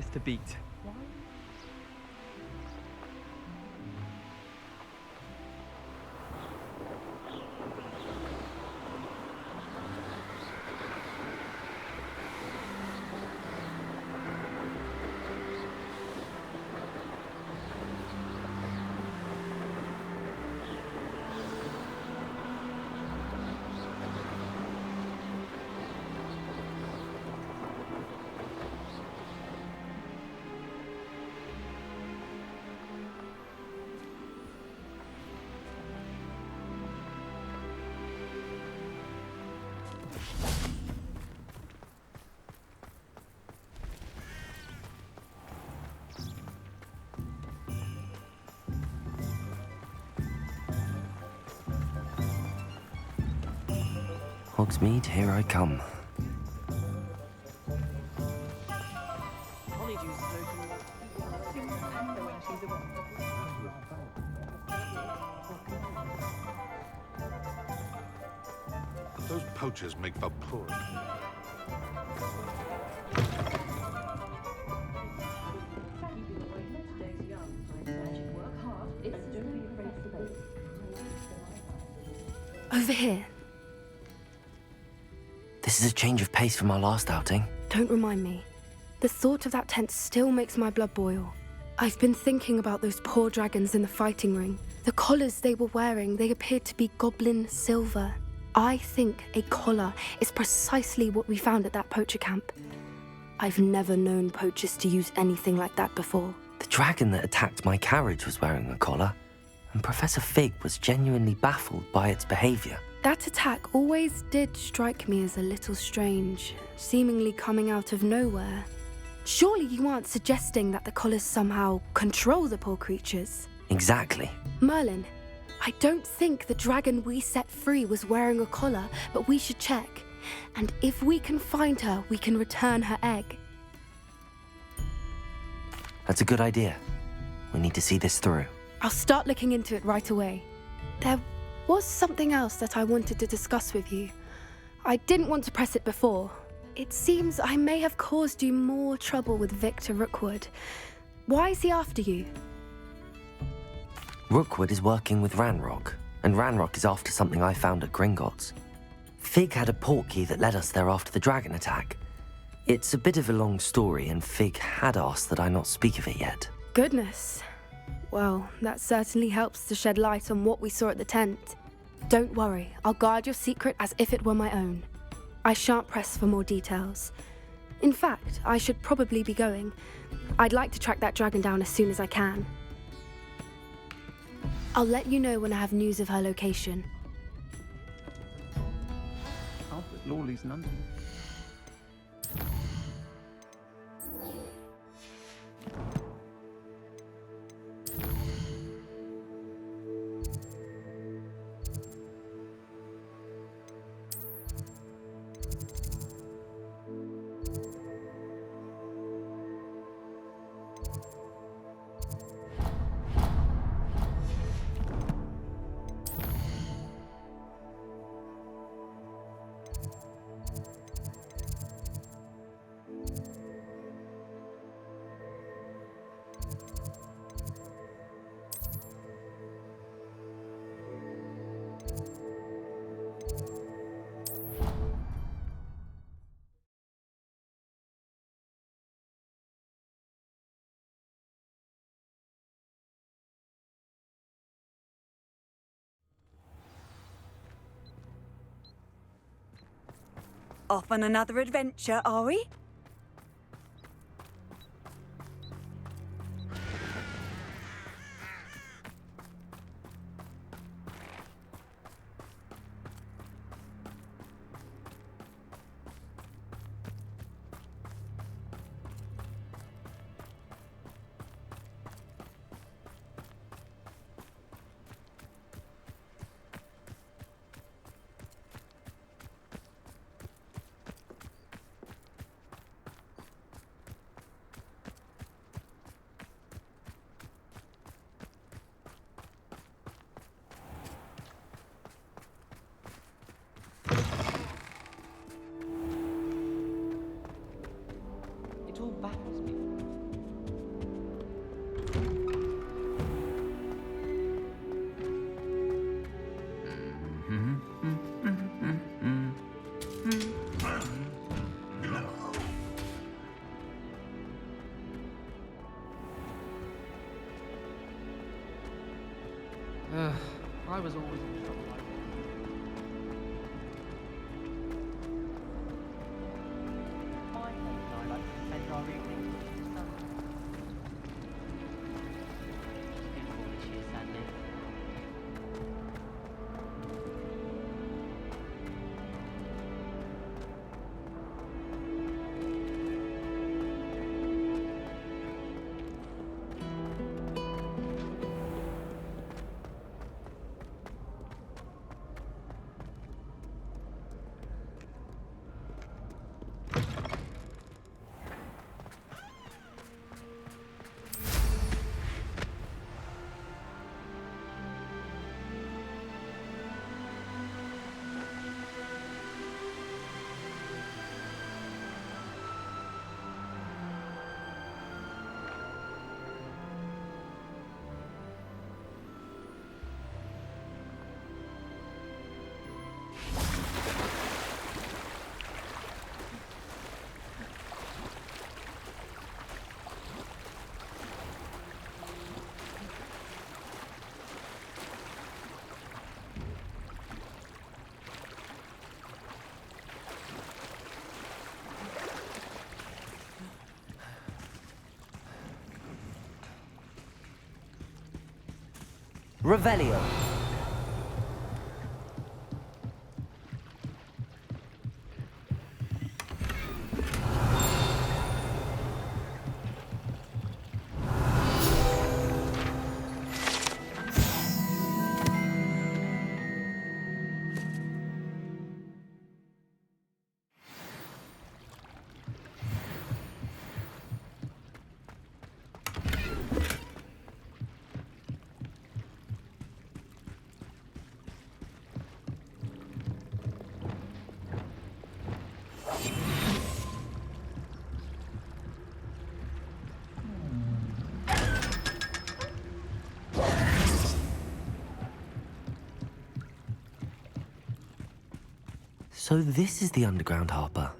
hardest to beat. Hogsmeade, here I come. Those poachers make for poor. Over here. This is a change of pace from our last outing. Don't remind me. The thought of that tent still makes my blood boil. I've been thinking about those poor dragons in the fighting ring. The collars they were wearing, they appeared to be goblin silver. I think a collar is precisely what we found at that poacher camp. I've never known poachers to use anything like that before. The dragon that attacked my carriage was wearing a collar, and Professor Fig was genuinely baffled by its behavior. That attack always did strike me as a little strange, seemingly coming out of nowhere. Surely you aren't suggesting that the collars somehow control the poor creatures? Exactly. Merlin, I don't think the dragon we set free was wearing a collar, but we should check. And if we can find her, we can return her egg. That's a good idea. We need to see this through. I'll start looking into it right away. There was something else that I wanted to discuss with you. I didn't want to press it before. It seems I may have caused you more trouble with Victor Rookwood. Why is he after you? Rookwood is working with Ranrock, and Ranrock is after something I found at Gringotts. Fig had a portkey that led us there after the dragon attack. It's a bit of a long story, and Fig had asked that I not speak of it yet. Goodness. Well, that certainly helps to shed light on what we saw at the tent. Don't worry, I'll guard your secret as if it were my own. I shan't press for more details. In fact, I should probably be going. I'd like to track that dragon down as soon as I can. I'll let you know when I have news of her location. Albert Lawley's none. Off on another adventure, are we? I was always in trouble. Why don't I like to spend our evenings with the sun? It's been foolish year, sadly. Revelio. So this is the underground harbour.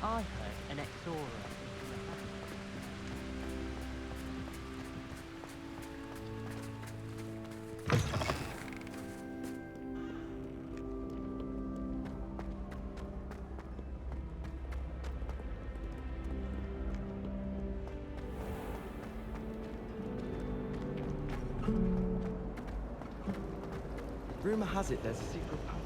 I heard an ex-aura. Rumor has it there's a secret passage.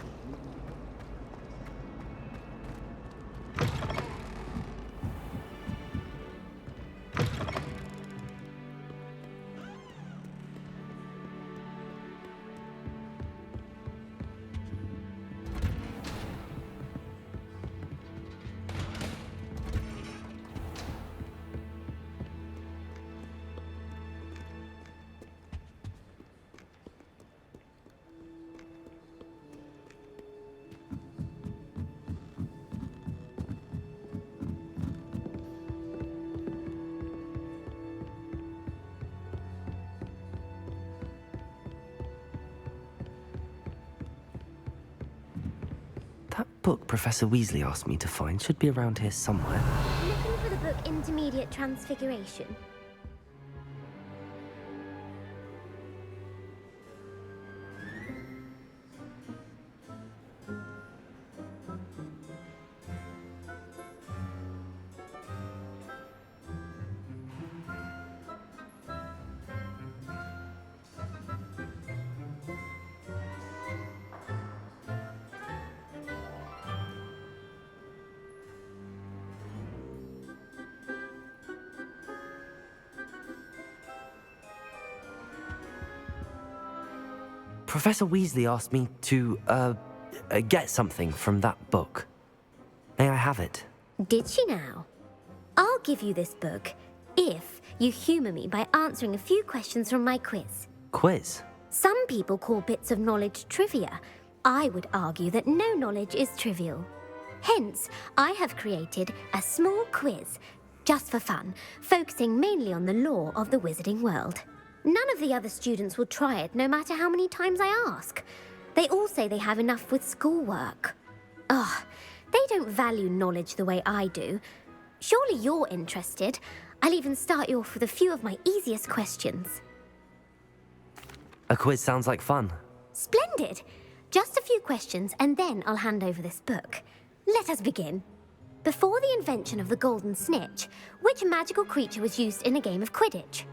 That book Professor Weasley asked me to find should be around here somewhere. Looking for the book Intermediate Transfiguration. Professor Weasley asked me to, get something from that book. May I have it? Did she now? I'll give you this book if you humour me by answering a few questions from my quiz. Quiz? Some people call bits of knowledge trivia, I would argue that no knowledge is trivial. Hence, I have created a small quiz, just for fun, focusing mainly on the lore of the wizarding world. None of the other students will try it, no matter how many times I ask. They all say they have enough with schoolwork. Ugh, they don't value knowledge the way I do. Surely you're interested. I'll even start you off with a few of my easiest questions. A quiz sounds like fun. Splendid! Just a few questions and then I'll hand over this book. Let us begin. Before the invention of the golden snitch, which magical creature was used in a game of Quidditch?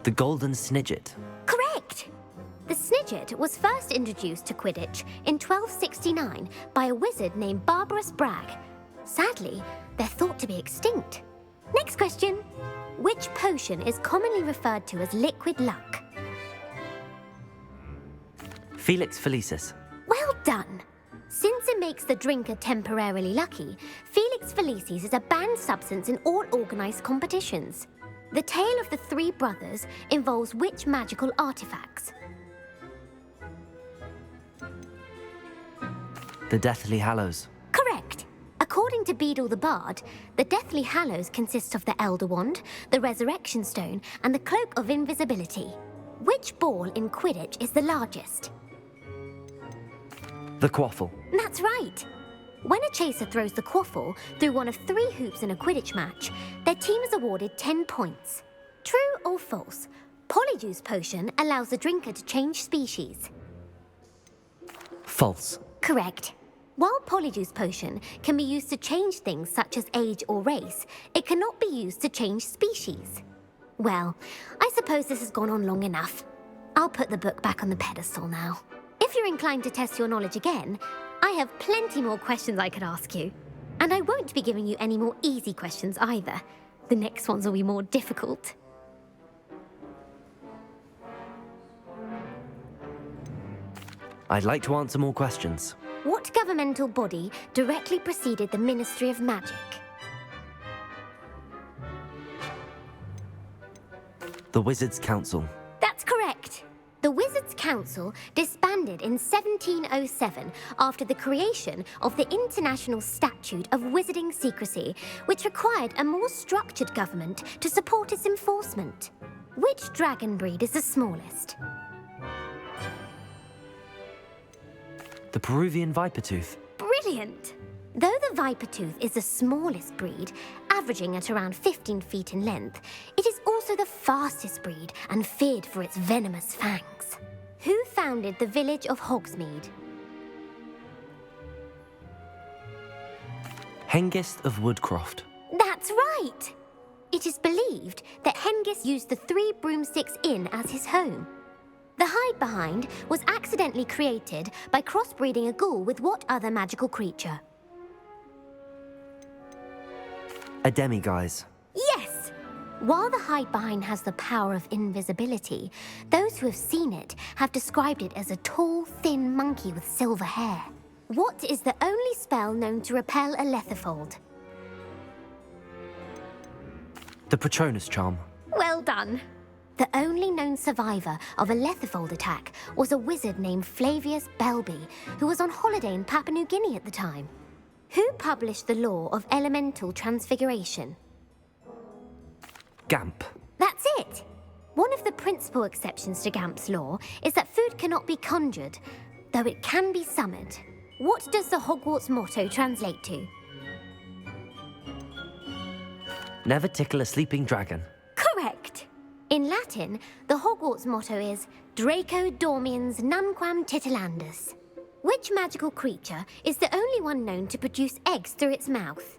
The golden snidget. Correct! The Snidget was first introduced to Quidditch in 1269 by a wizard named Barbarous Bragg. Sadly, they're thought to be extinct. Next question. Which potion is commonly referred to as liquid luck? Felix Felicis. Well done! Since it makes the drinker temporarily lucky, Felix Felicis is a banned substance in all organised competitions. The tale of the three brothers involves which magical artifacts? The Deathly Hallows. Correct. According to Beadle the Bard, the Deathly Hallows consists of the Elder Wand, the Resurrection Stone, and the Cloak of Invisibility. Which ball in Quidditch is the largest? The Quaffle. That's right. When a chaser throws the quaffle through one of 3 hoops in a Quidditch match, their team is awarded 10 points. True or false? Polyjuice Potion allows the drinker to change species. False. Correct. While Polyjuice Potion can be used to change things such as age or race, it cannot be used to change species. Well, I suppose this has gone on long enough. I'll put the book back on the pedestal now. If you're inclined to test your knowledge again, I have plenty more questions I could ask you. And I won't be giving you any more easy questions either. The next ones will be more difficult. I'd like to answer more questions. What governmental body directly preceded the Ministry of Magic? The Wizards' Council. That's correct. The Wizards' Council disbanded in 1707 after the creation of the International Statute of Wizarding Secrecy, which required a more structured government to support its enforcement. Which dragon breed is the smallest? The Peruvian Vipertooth. Brilliant! Though the Vipertooth is the smallest breed, averaging at around 15 feet in length, it is also the fastest breed and feared for its venomous fangs. Who founded the village of Hogsmeade? Hengist of Woodcroft. That's right! It is believed that Hengist used the 3 Broomsticks Inn as his home. The hide-behind was accidentally created by crossbreeding a ghoul with what other magical creature? A demiguise. Yes! While the hide-behind has the power of invisibility, those who have seen it have described it as a tall, thin monkey with silver hair. What is the only spell known to repel a lethifold? The Patronus Charm. Well done! The only known survivor of a lethifold attack was a wizard named Flavius Belby, who was on holiday in Papua New Guinea at the time. Who published the law of elemental transfiguration? Gamp. That's it! One of the principal exceptions to Gamp's law is that food cannot be conjured, though it can be summoned. What does the Hogwarts motto translate to? Never tickle a sleeping dragon. Correct! In Latin, the Hogwarts motto is Draco Dormiens Nunquam Titilandus. Which magical creature is the only one known to produce eggs through its mouth?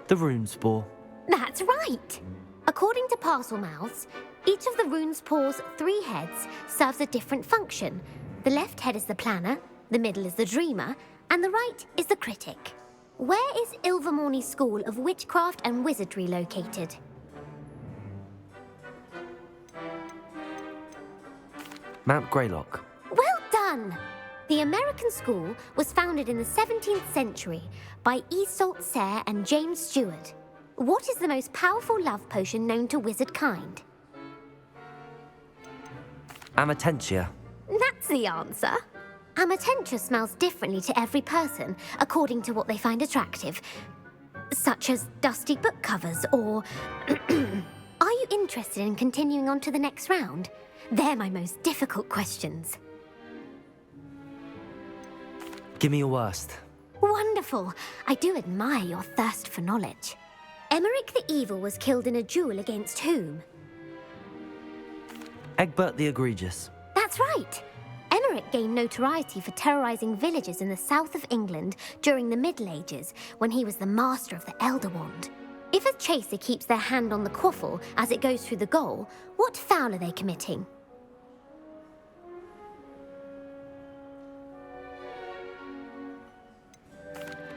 The rune spore. That's right! According to parcel mouths, each of the rune spore's 3 heads serves a different function. The left head is the planner, the middle is the dreamer, and the right is the critic. Where is Ilvermorny's School of Witchcraft and Wizardry located? Mount Greylock. Well done! The American school was founded in the 17th century by Isolde Sayre and James Stewart. What is the most powerful love potion known to wizard kind? Amatentia. That's the answer. Amatentia smells differently to every person, according to what they find attractive, such as dusty book covers or... Are you interested in continuing on to the next round? They're my most difficult questions. Give me your worst. Wonderful. I do admire your thirst for knowledge. Emmerich the Evil was killed in a duel against whom? Egbert the Egregious. That's right. Emmerich gained notoriety for terrorizing villages in the south of England during the Middle Ages, when he was the master of the Elder Wand. If a chaser keeps their hand on the quaffle as it goes through the goal, what foul are they committing?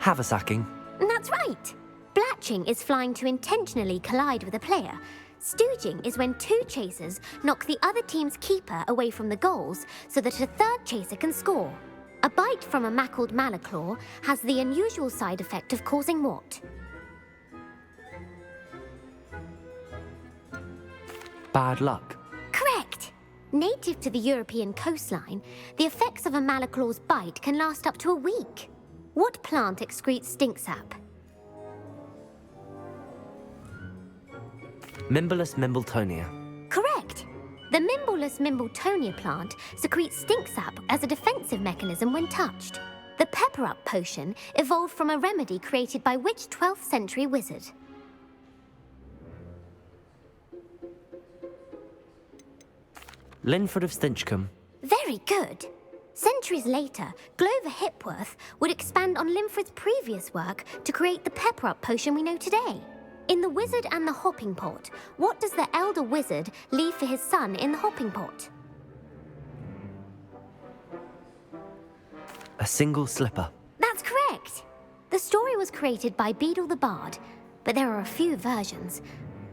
Haversacking. That's right. Blatching is flying to intentionally collide with a player. Stooging is when 2 chasers knock the other team's keeper away from the goals so that a 3rd chaser can score. A bite from a mackled malaclaw has the unusual side effect of causing what? Bad luck. Correct! Native to the European coastline, the effects of a malaclaw's bite can last up to a week. What plant excretes stink sap? Mimblus mimbletonia. Correct! The Mimblus mimbletonia plant secretes stink sap as a defensive mechanism when touched. The pepper-up potion evolved from a remedy created by which 12th century wizard? Linford of Stinchcombe. Very good. Centuries later, Glover Hipworth would expand on Linford's previous work to create the pepper-up potion we know today. In The Wizard and the Hopping Pot, what does the elder wizard leave for his son in the hopping pot? A single slipper. That's correct. The story was created by Beadle the Bard, but there are a few versions.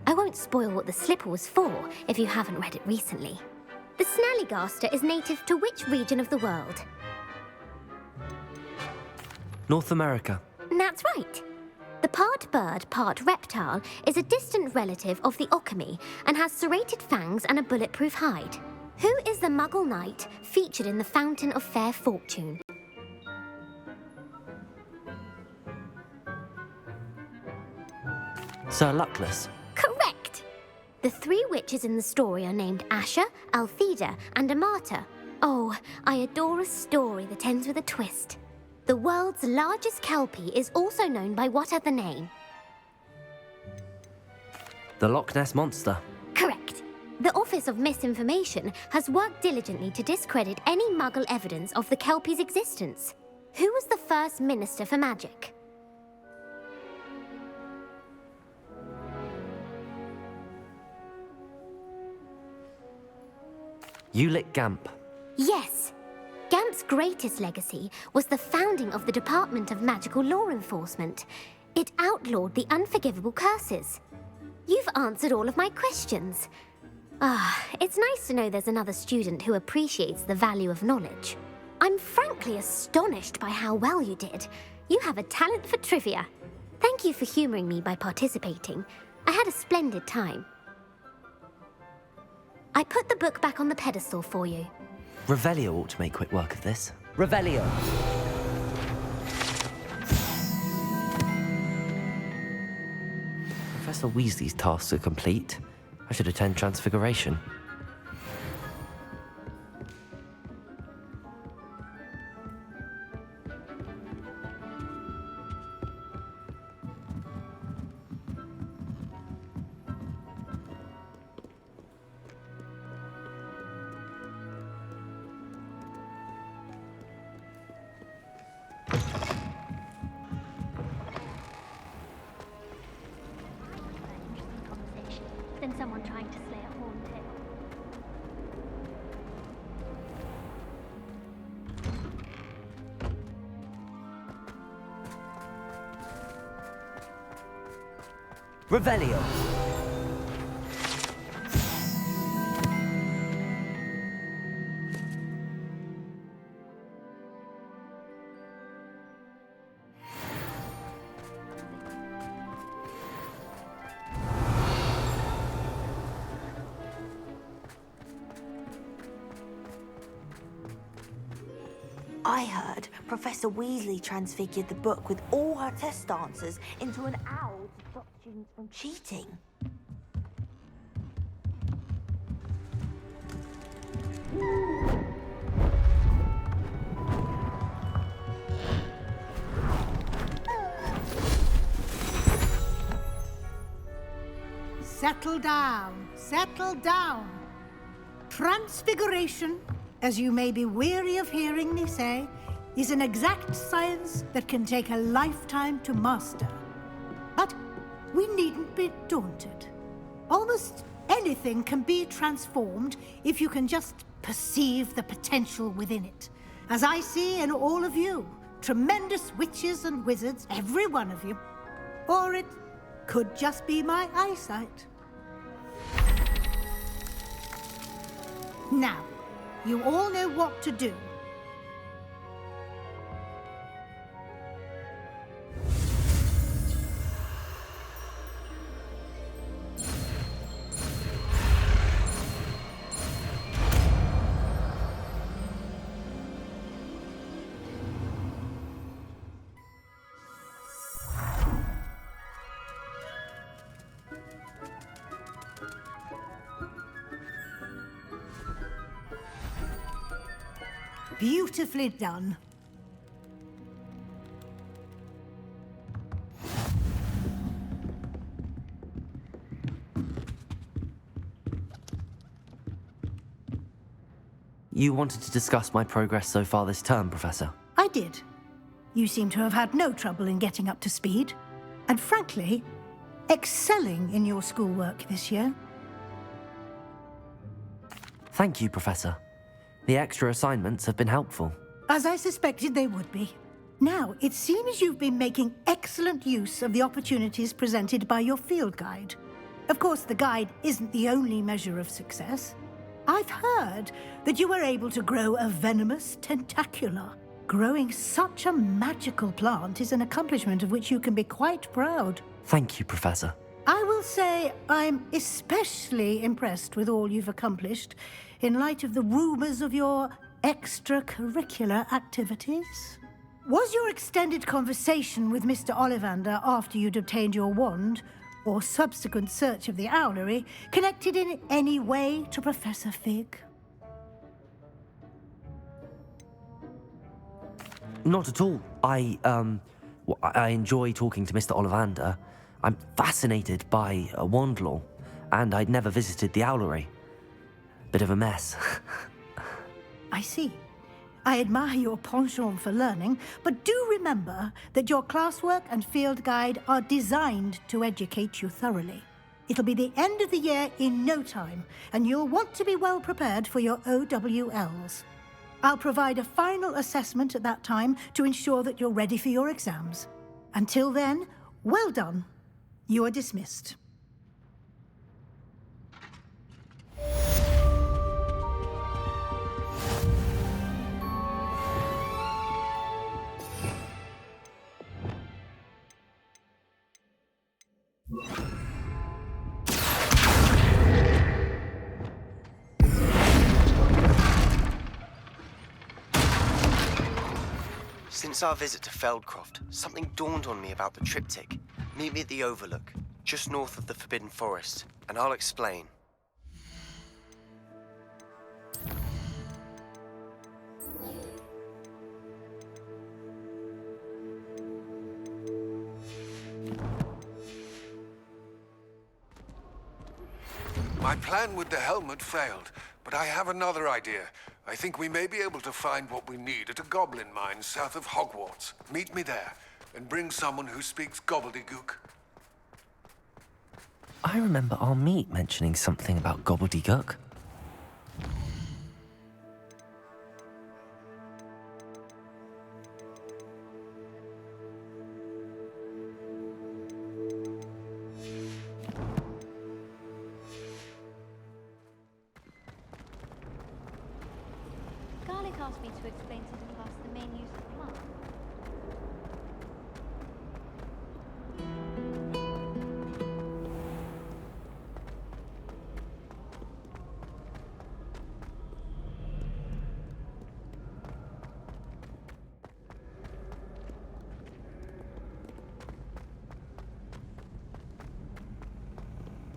I won't spoil what the slipper was for if you haven't read it recently. The Snallygaster is native to which region of the world? North America. That's right. The part bird, part reptile is a distant relative of the Occamy and has serrated fangs and a bulletproof hide. Who is the Muggle knight featured in the Fountain of Fair Fortune? Sir Luckless. Correct! The 3 witches in the story are named Asher, Altheda, and Amata. Oh, I adore a story that ends with a twist. The world's largest Kelpie is also known by what other name? The Loch Ness Monster. Correct. The Office of Misinformation has worked diligently to discredit any Muggle evidence of the Kelpie's existence. Who was the first Minister for Magic? Ulick Gamp. Yes. Gamp's greatest legacy was the founding of the Department of Magical Law Enforcement. It outlawed the unforgivable curses. You've answered all of my questions. It's nice to know there's another student who appreciates the value of knowledge. I'm frankly astonished by how well you did. You have a talent for trivia. Thank you for humoring me by participating. I had a splendid time. I put the book back on the pedestal for you. Revelio ought to make quick work of this. Revelio. Professor Weasley's tasks are complete. I should attend Transfiguration. than someone trying to slay a horntail. Revelio. I heard Professor Weasley transfigured the book with all her test answers into an owl to stop students from cheating. Settle down, settle down. Transfiguration, as you may be weary of hearing me say, is an exact science that can take a lifetime to master. But we needn't be daunted. Almost anything can be transformed if you can just perceive the potential within it. As I see in all of you, tremendous witches and wizards, every one of you. Or it could just be my eyesight. Now, you all know what to do. Beautifully done. You wanted to discuss my progress so far this term, Professor? I did. You seem to have had no trouble in getting up to speed. And frankly, excelling in your schoolwork this year. Thank you, Professor. The extra assignments have been helpful. As I suspected they would be. Now, it seems you've been making excellent use of the opportunities presented by your field guide. Of course, the guide isn't the only measure of success. I've heard that you were able to grow a venomous tentacula. Growing such a magical plant is an accomplishment of which you can be quite proud. Thank you, Professor. I will say I'm especially impressed with all you've accomplished in light of the rumors of your extracurricular activities. Was your extended conversation with Mr. Ollivander after you'd obtained your wand, or subsequent search of the owlery, connected in any way to Professor Fig? Not at all. I enjoy talking to Mr. Ollivander. I'm fascinated by wand law, and I'd never visited the owlery. Bit of a mess. I see. I admire your penchant for learning, but do remember that your classwork and field guide are designed to educate you thoroughly. It'll be the end of the year in no time, and you'll want to be well prepared for your OWLs. I'll provide a final assessment at that time to ensure that you're ready for your exams. Until then, well done. You are dismissed. Since our visit to Feldcroft, something dawned on me about the triptych. Meet me at the Overlook, just north of the Forbidden Forest, and I'll explain. My plan with the helmet failed, but I have another idea. I think we may be able to find what we need at a goblin mine south of Hogwarts. Meet me there, and bring someone who speaks gobbledygook. I remember our meet mentioning something about gobbledygook. Garlic asked me to explain to the class the main use of blood.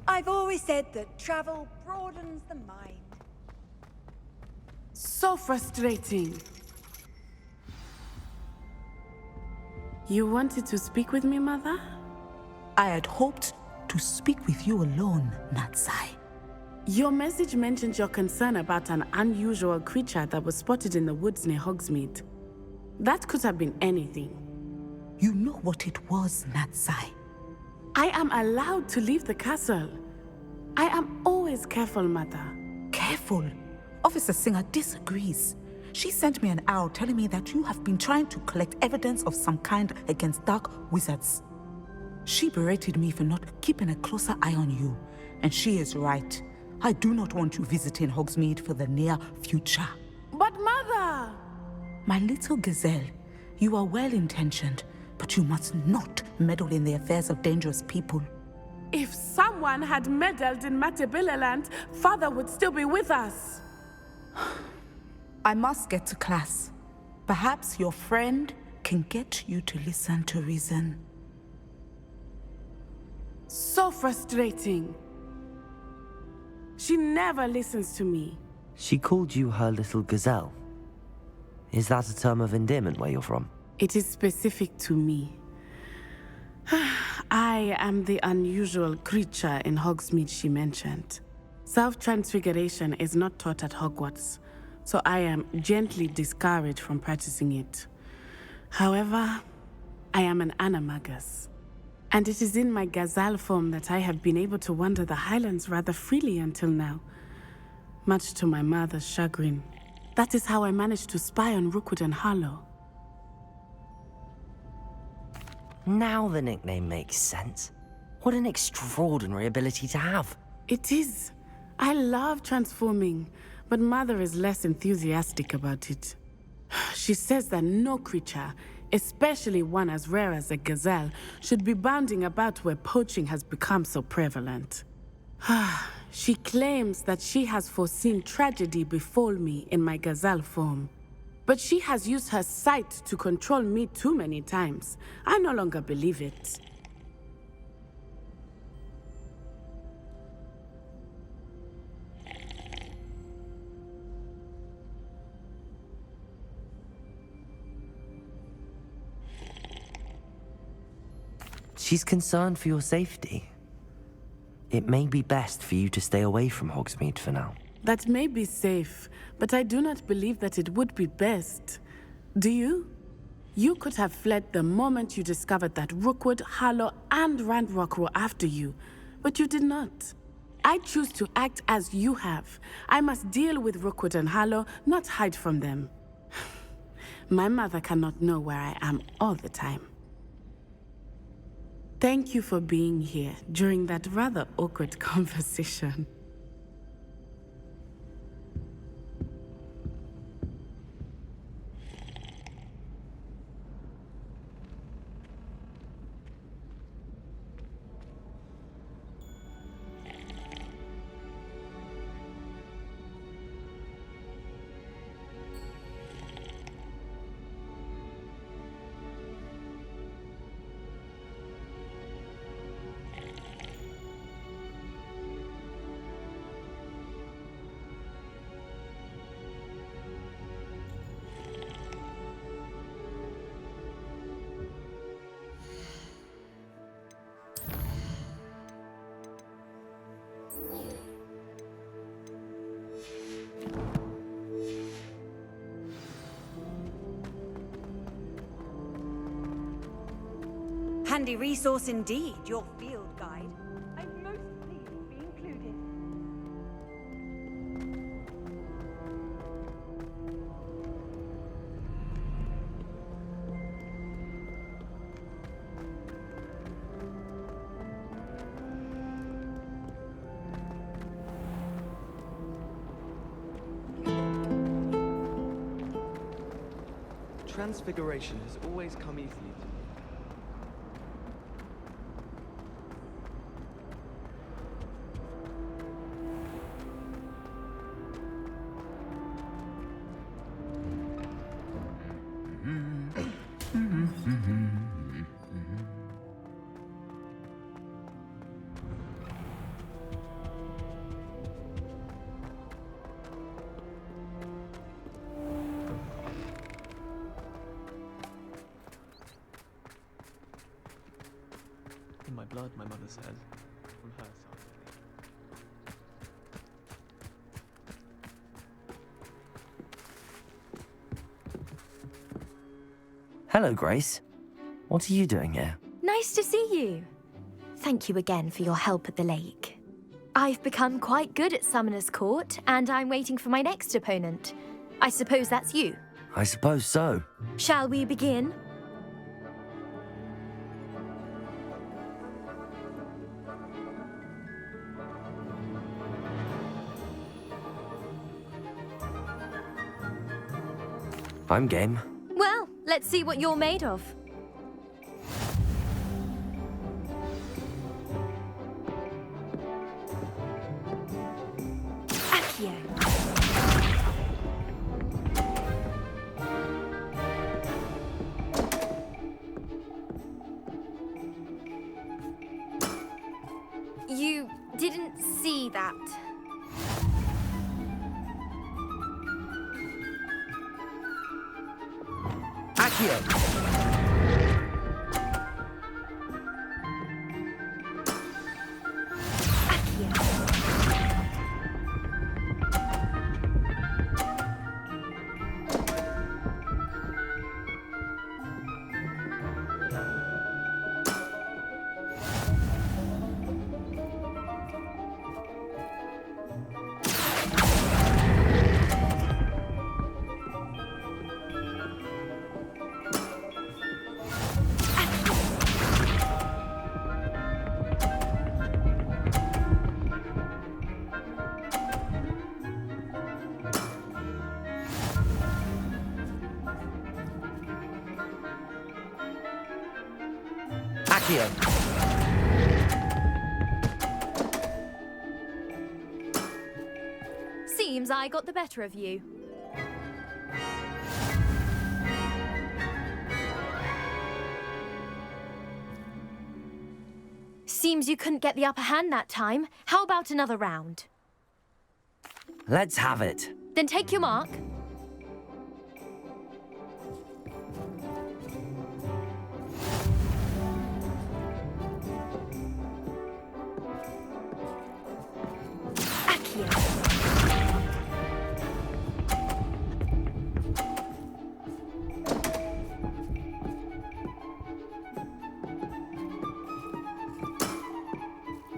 I've always said that travel broadens the mind. So frustrating. You wanted to speak with me, Mother? I had hoped to speak with you alone, Natsai. Your message mentioned your concern about an unusual creature that was spotted in the woods near Hogsmeade. That could have been anything. You know what it was, Natsai. I am allowed to leave the castle. I am always careful, Mother. Careful? Officer Singer disagrees. She sent me an owl telling me that you have been trying to collect evidence of some kind against dark wizards. She berated me for not keeping a closer eye on you, and she is right. I do not want you visiting Hogsmeade for the near future. But Mother! My little gazelle, you are well-intentioned, but you must not meddle in the affairs of dangerous people. If someone had meddled in Matabeleland, Father would still be with us. I must get to class. Perhaps your friend can get you to listen to reason. So frustrating. She never listens to me. She called you her little gazelle. Is that a term of endearment where you're from? It is specific to me. I am the unusual creature in Hogsmeade she mentioned. Self-transfiguration is not taught at Hogwarts, so I am gently discouraged from practicing it. However, I am an animagus, and it is in my gazelle form that I have been able to wander the Highlands rather freely until now, much to my mother's chagrin. That is how I managed to spy on Rookwood and Harlow. Now the nickname makes sense. What an extraordinary ability to have. It is. I love transforming, but Mother is less enthusiastic about it. She says that no creature, especially one as rare as a gazelle, should be bounding about where poaching has become so prevalent. She claims that she has foreseen tragedy befall me in my gazelle form. But she has used her sight to control me too many times. I no longer believe it. She's concerned for your safety. It may be best for you to stay away from Hogsmeade for now. That may be safe, but I do not believe that it would be best. Do you? You could have fled the moment you discovered that Rookwood, Harlow, and Ranrock were after you, but you did not. I choose to act as you have. I must deal with Rookwood and Harlow, not hide from them. My mother cannot know where I am all the time. Thank you for being here during that rather awkward conversation. Handy resource indeed, your field guide. I've most Transfiguration has always come easily to me. In my blood, my mother says. From her side. Hello, Grace. What are you doing here? Nice to see you. Thank you again for your help at the lake. I've become quite good at Summoner's Court, and I'm waiting for my next opponent. I suppose that's you. I suppose so. Shall we begin? I'm game. Well, let's see what you're made of. Accio. You didn't see that. Accio! Accio! Seems I got the better of you. Seems you couldn't get the upper hand that time. How about another round? Let's have it. Then take your mark.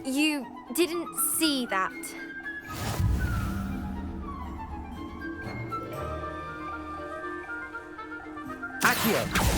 You didn't see that. Accio!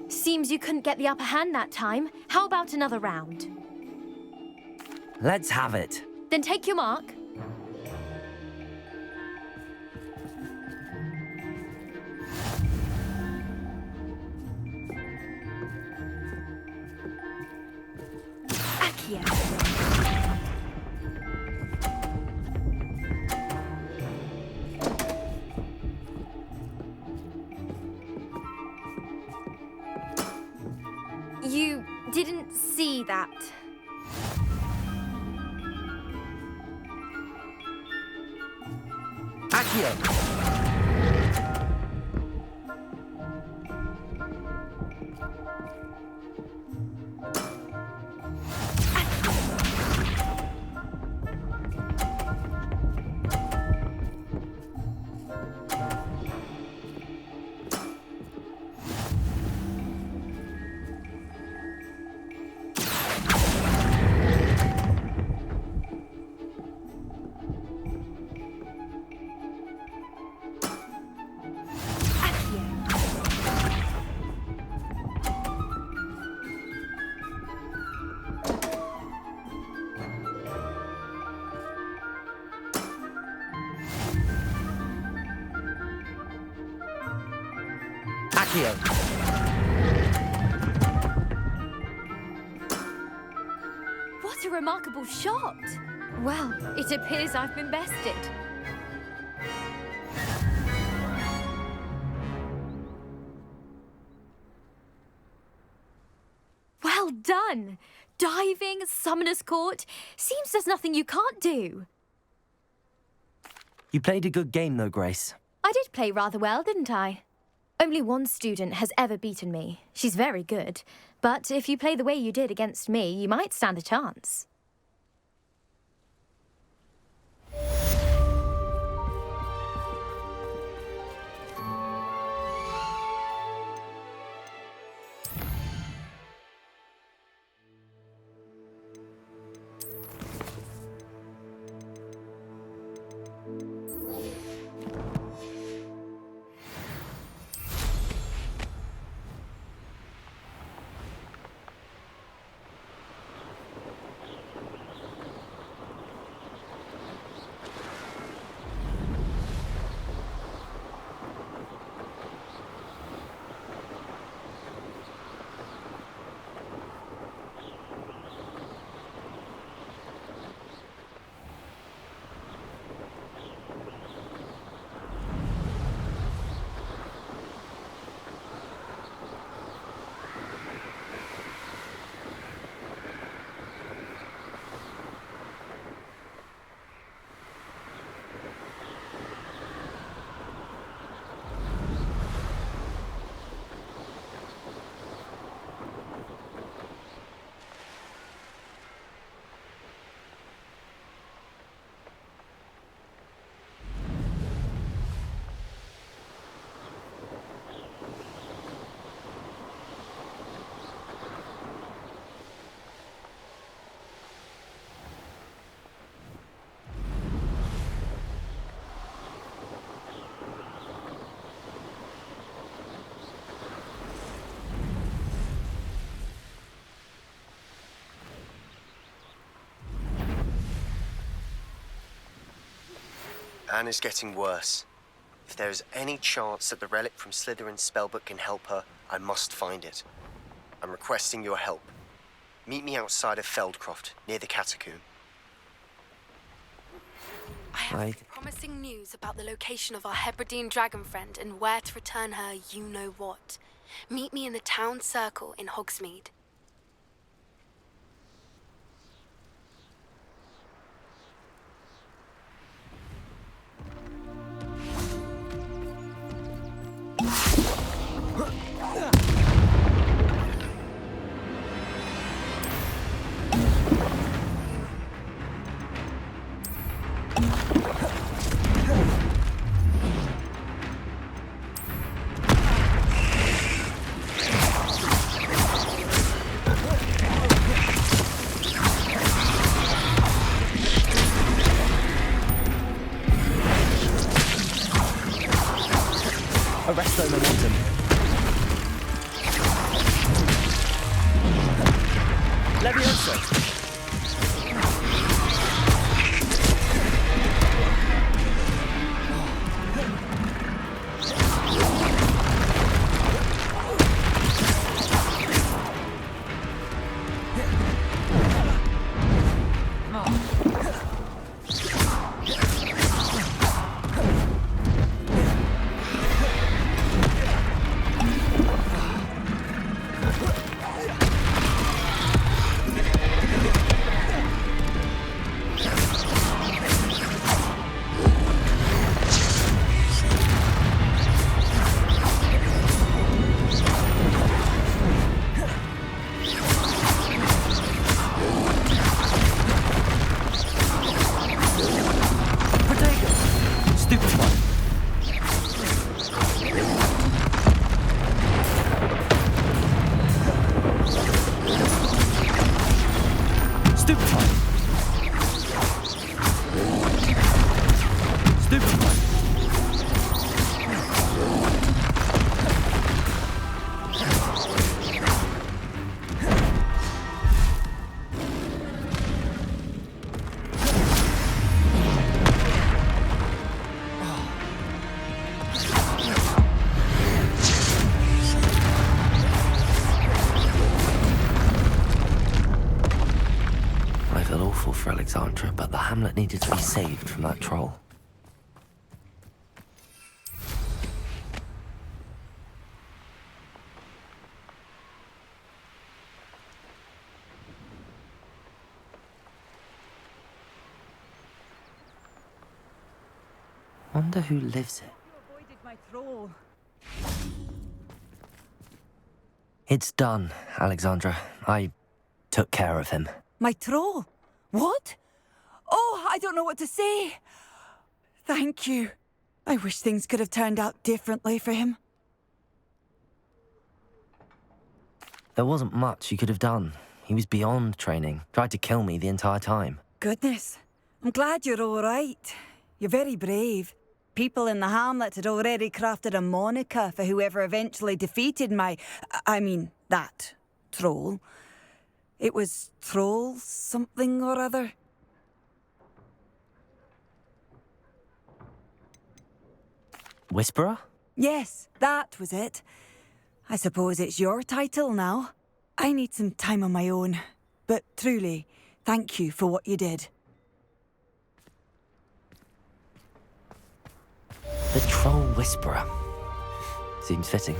Seems you couldn't get the upper hand that time. How about another round? Let's have it. Then take your mark. You didn't see that. Accio! Accio! What a remarkable shot! Well, it appears I've been bested. Well done! Diving, Summoner's Court. Seems there's nothing you can't do. You played a good game though, Grace. I did play rather well, didn't I? Only one student has ever beaten me. She's very good. But if you play the way you did against me, you might stand a chance. Anne is getting worse. If there is any chance that the relic from Slytherin's spellbook can help her, I must find it. I'm requesting your help. Meet me outside of Feldcroft, near the catacomb. I have promising news about the location of our Hebridean dragon friend and where to return her you-know-what. Meet me in the town circle in Hogsmeade. Arresto momentum. Leviosa! Alexandra, but the hamlet needed to be saved from that troll. Wonder who lives it. Avoided my troll. It's done, Alexandra. I took care of him. My troll? What? Oh, I don't know what to say. Thank you. I wish things could have turned out differently for him. There wasn't much you could have done. He was beyond training, tried to kill me the entire time. Goodness. I'm glad you're all right. You're very brave. People in the hamlet had already crafted a moniker for whoever eventually defeated that troll. It was Troll something or other. Whisperer? Yes, that was it. I suppose it's your title now. I need some time on my own. But truly, thank you for what you did. The Troll Whisperer. Seems fitting.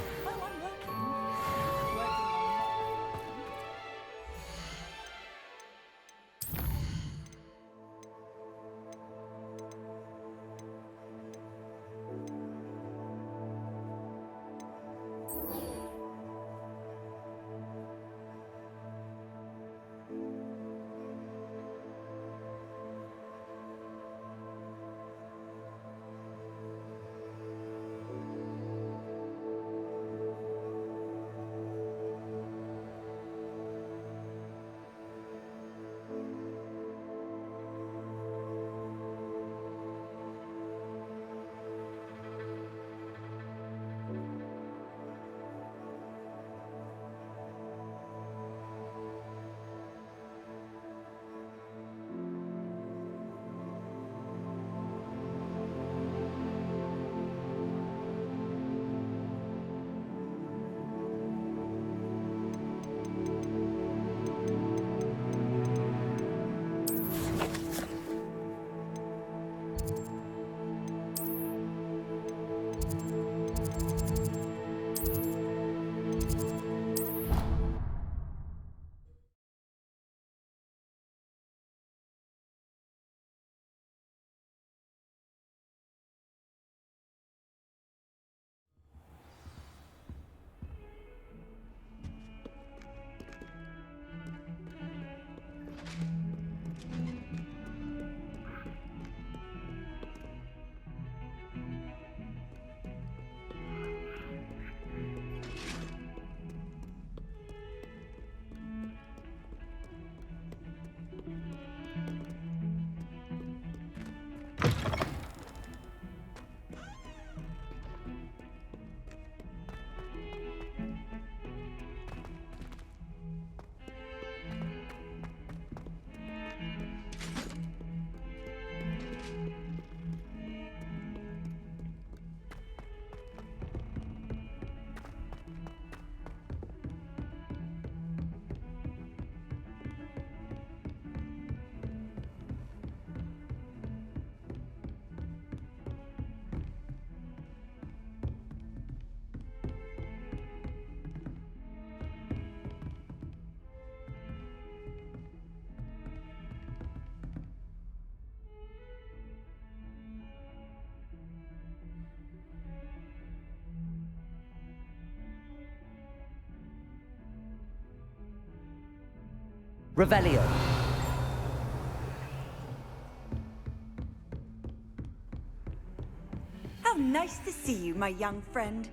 Revelio. How nice to see you, my young friend.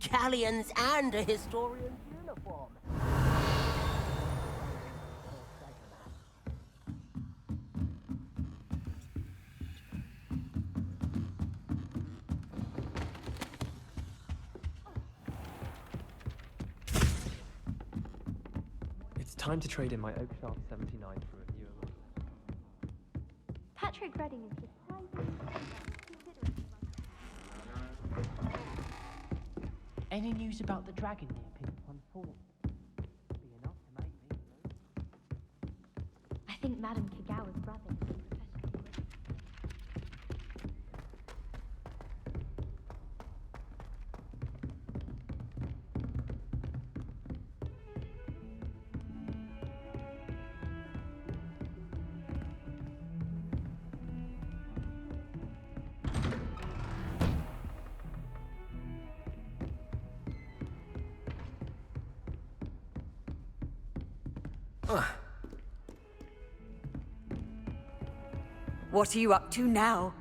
Galleons and a historian's uniform. It's time to trade in my Oak Shaft 79 for a newer one. Patrick Redding is surprisingly considerate of Any news about the dragon near Ep.1 Fort? Be enough to make me move. I think Madame Kagawa's brother is Professor. What are you up to now?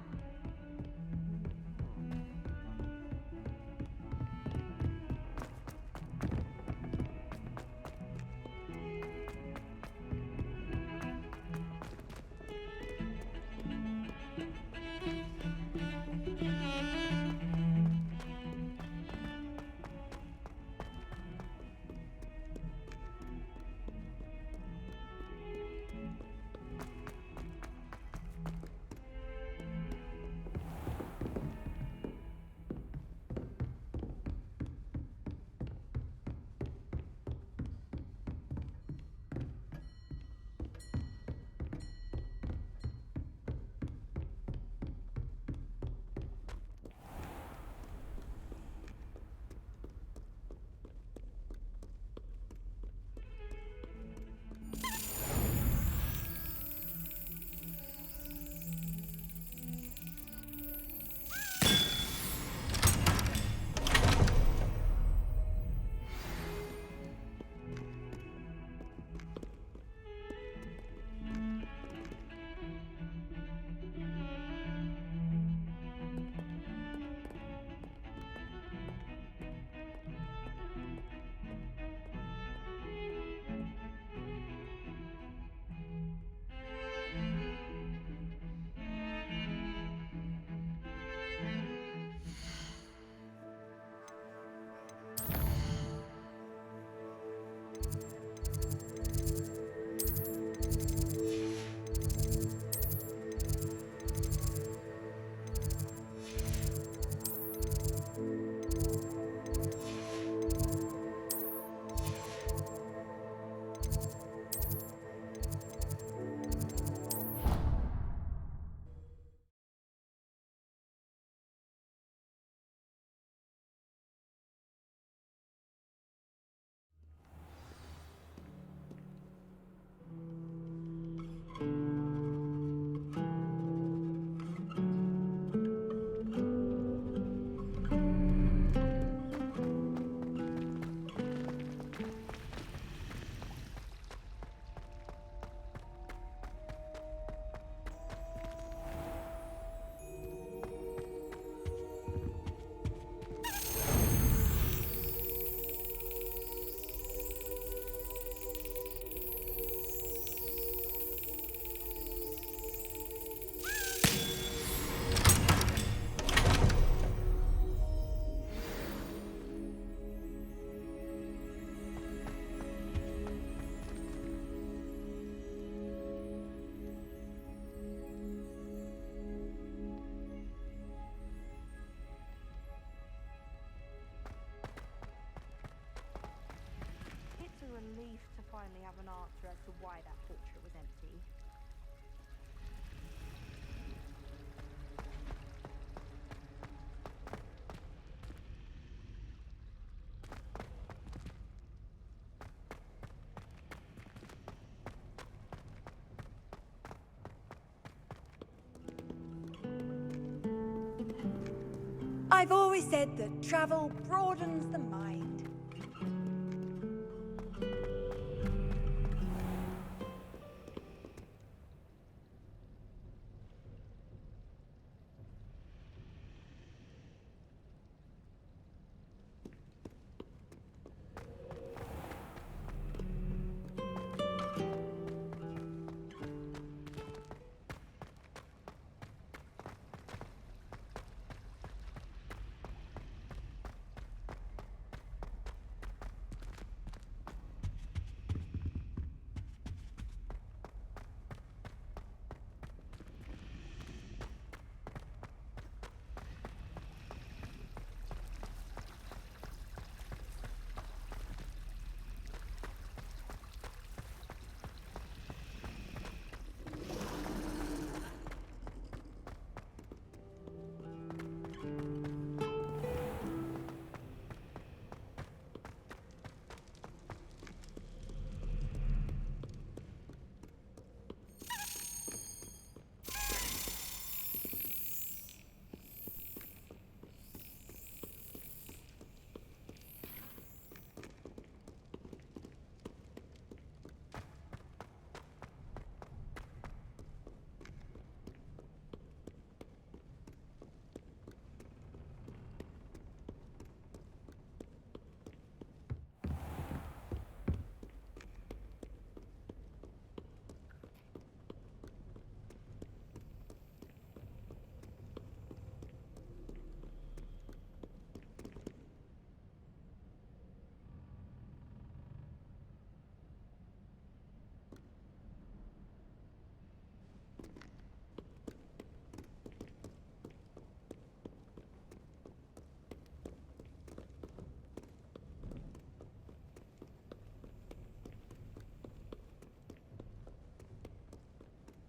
Relief to finally have an answer as to why that portrait was empty. I've always said that travel broadens the mind.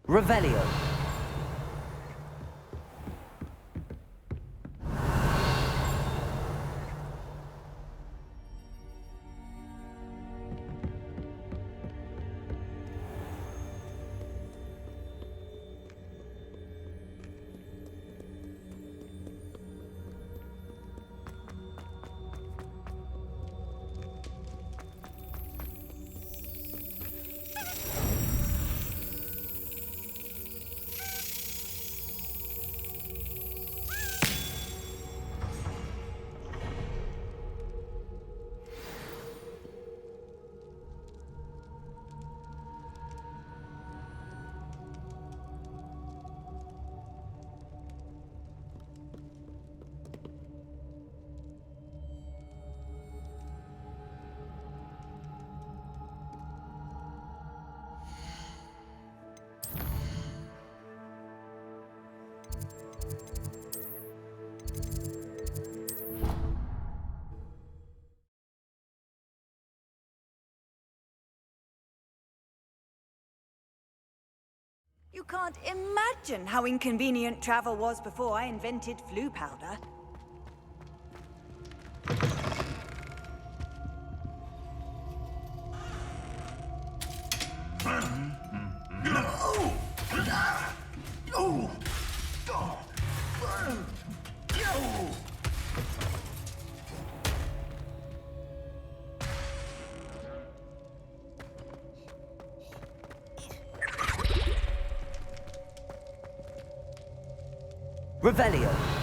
Revelio. You can't imagine how inconvenient travel was before I invented flu powder. Revelio.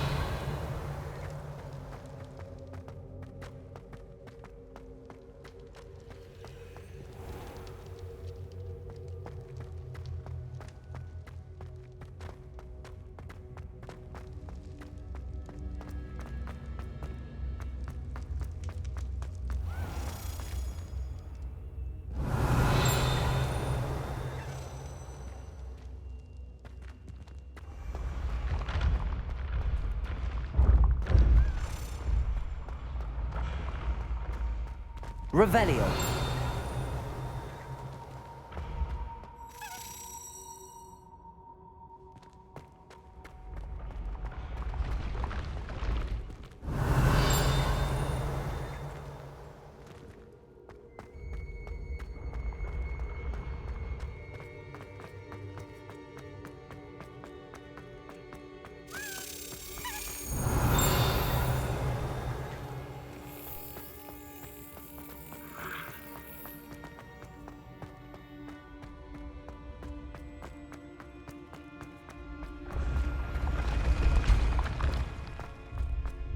Revelio.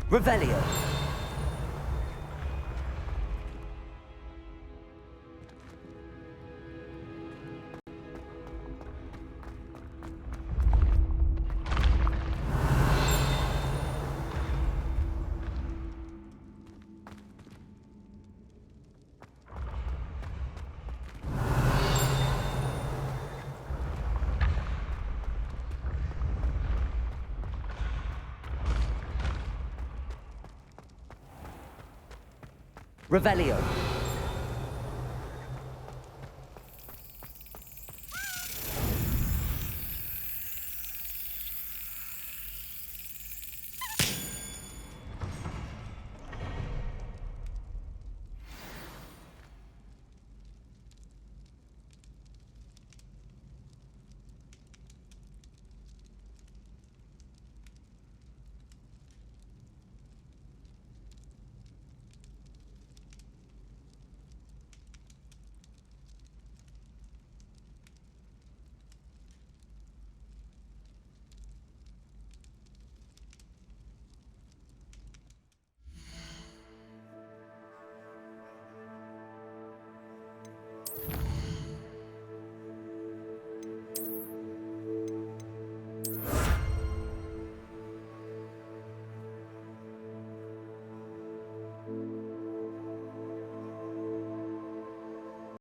Revelio. Revelio.